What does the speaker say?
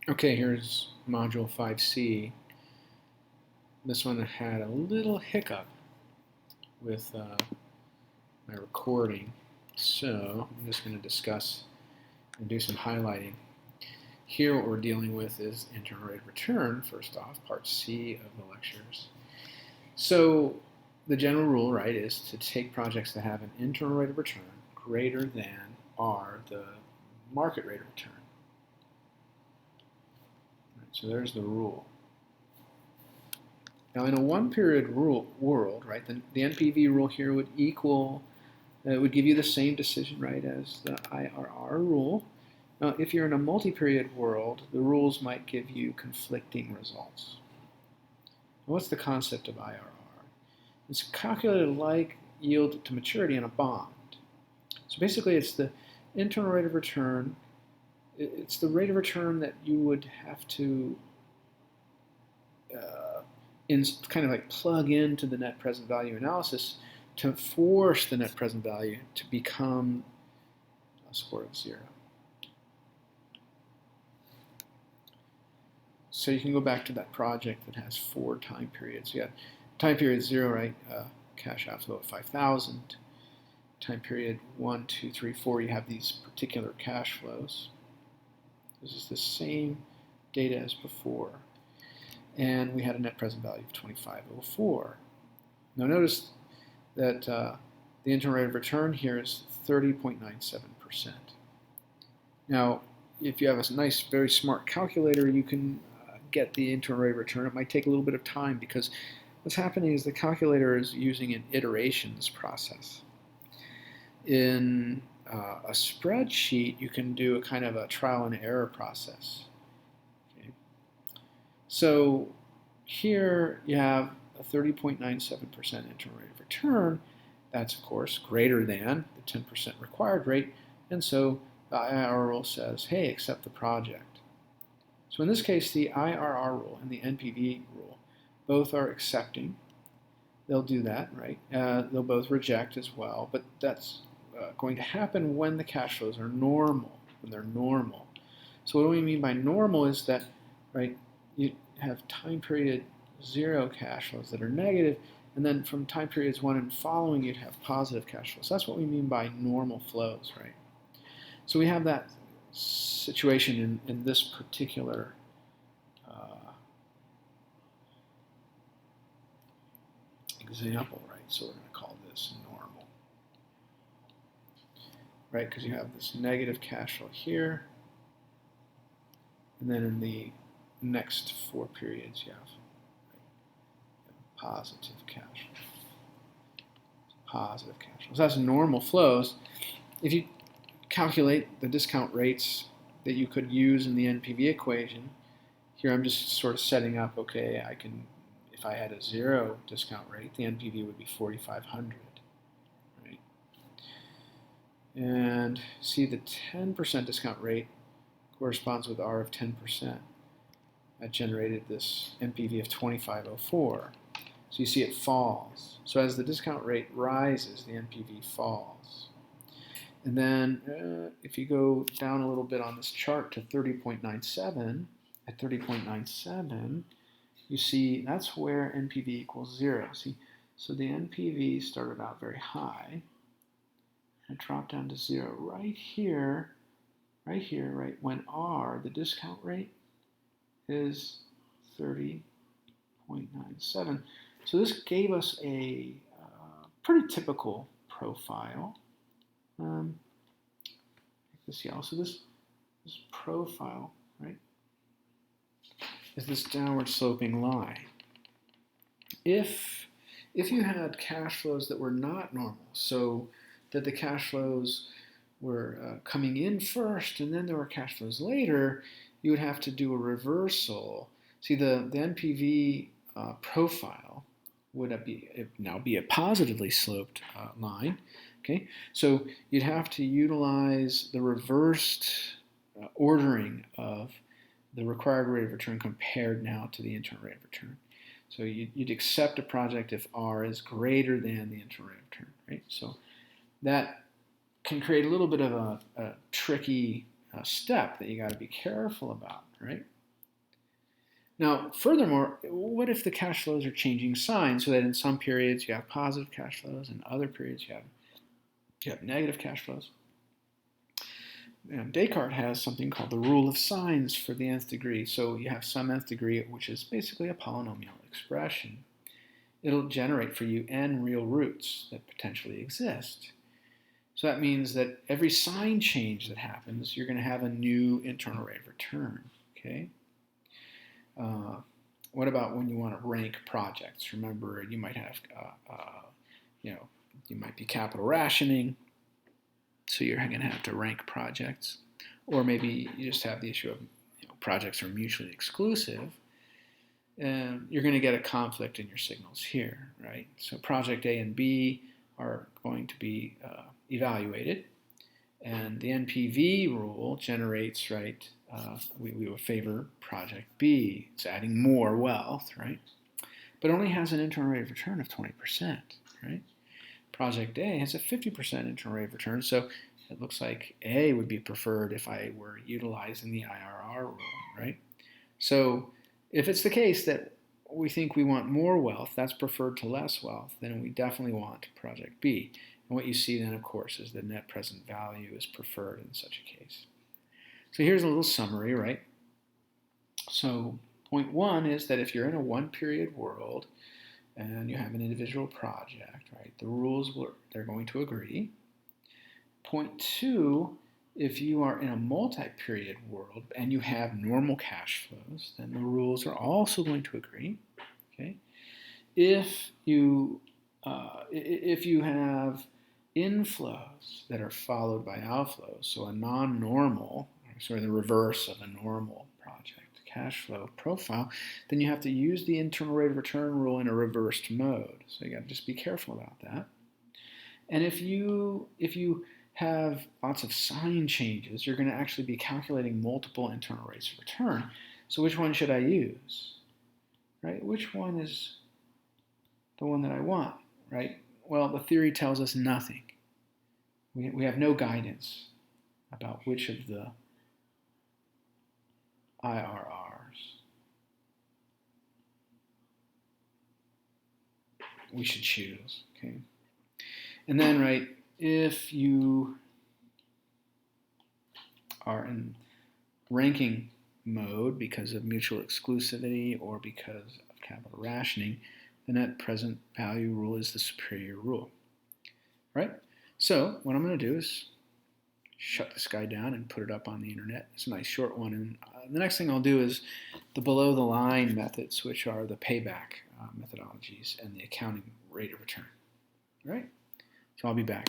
Okay, here's module 5c. This one had a little hiccup with my recording, so I'm just going to discuss and do some highlighting. Here what we're dealing with is internal rate of return, first off, part C of the lectures. So the general rule, right, is to take projects that have an internal rate of return greater than R, the market rate of return. So there's the rule. Now in a one-period world, right, the NPV rule here would equal, it would give you the same decision, right, as the IRR rule. Now if you're in a multi-period world, the rules might give you conflicting results. What's the concept of IRR? It's calculated like yield to maturity in a bond. So basically it's the internal rate of return. It's the rate of return that you would have to kind of like plug into the net present value analysis to force the net present value to become a score of 0. So you can go back to that project that has 4 time periods. You got time period 0, right? Cash outflow at 5,000. Time period 1, 2, 3, 4. You have these particular cash flows. This is the same data as before. And we had a net present value of 2504. Now notice that the internal rate of return here is 30.97%. Now, if you have a nice, very smart calculator, you can get the internal rate of return. It might take a little bit of time because what's happening is the calculator is using an iterations process. In a spreadsheet, you can do a kind of a trial and error process. Okay. So here you have a 30.97% internal rate of return. That's, of course, greater than the 10% required rate. And so the IRR rule says, hey, accept the project. So in this case, the IRR rule and the NPV rule both are accepting. They'll do that, right? They'll both reject as well, but that's going to happen when the cash flows are normal, when they're normal. So what do we mean by normal is that, right, you have time period 0 cash flows that are negative, and then from time periods 1 and following, you'd have positive cash flows. So that's what we mean by normal flows, right? So we have that situation in this particular example, right? So we're going to call this normal, right? Because you have this negative cash flow here, and then in the next 4 periods you have positive cash flow. Positive cash flow. So that's normal flows. If you calculate the discount rates that you could use in the NPV equation, here I'm just sort of setting up, okay, I can, if I had a 0 discount rate, the NPV would be 4,500, right? And see, the 10% discount rate corresponds with R of 10%. That generated this NPV of 2504. So you see it falls. So as the discount rate rises, the NPV falls. And then if you go down a little bit on this chart to 30.97, at 30.97, you see that's where NPV equals 0. See, so the NPV started out very high and dropped down to 0 right here, right when R, the discount rate, is 30.97. So this gave us a pretty typical profile. This yellow. So this profile, right, is this downward sloping line. If you had cash flows that were not normal, so that the cash flows were coming in first and then there were cash flows later, you would have to do a reversal. See, the NPV profile would now be a positively sloped line. Okay, so you'd have to utilize the reversed ordering of the required rate of return compared now to the internal rate of return. So you'd accept a project if R is greater than the internal rate of return, right? So that can create a little bit of a tricky step that you got to be careful about, right? Now, furthermore, what if the cash flows are changing signs so that in some periods you have positive cash flows and other periods you have negative cash flows? Descartes has something called the rule of signs for the nth degree. So you have some nth degree, which is basically a polynomial expression. It'll generate for you n real roots that potentially exist. So that means that every sign change that happens, you're going to have a new internal rate of return. Okay. What about when you want to rank projects? Remember, you might have, you might be capital rationing, so you're going to have to rank projects, or maybe you just have the issue of projects are mutually exclusive, and you're going to get a conflict in your signals here, right? So project A and B are going to be evaluated, and the NPV rule generates, right, we would favor project B. It's adding more wealth, right? But only has an internal rate of return of 20%, right? Project A has a 50% internal rate of return, so it looks like A would be preferred if I were utilizing the IRR rule, right? So if it's the case that we think we want more wealth, that's preferred to less wealth, then we definitely want project B. And what you see then, of course, is the net present value is preferred in such a case. So here's a little summary, right? So point one is that if you're in a one-period world and you have an individual project, right, the rules they're going to agree. Point two, if you are in a multi-period world and you have normal cash flows, then the rules are also going to agree. Okay, if you have inflows that are followed by outflows, so a non-normal, sort of the reverse of a normal project cash flow profile, then you have to use the internal rate of return rule in a reversed mode. So you got to just be careful about that. And if you have lots of sign changes, you're going to actually be calculating multiple internal rates of return. So which one should I use? Right? Which one is the one that I want? Right? Well, the theory tells us nothing. We have no guidance about which of the IRRs we should choose. Okay. And then, right, if you are in ranking mode because of mutual exclusivity or because of capital rationing, the net present value rule is the superior rule. Right? So what I'm going to do is shut this guy down and put it up on the internet. It's a nice short one. And the next thing I'll do is the below the line methods, which are the payback methodologies and the accounting rate of return. All right? So I'll be back.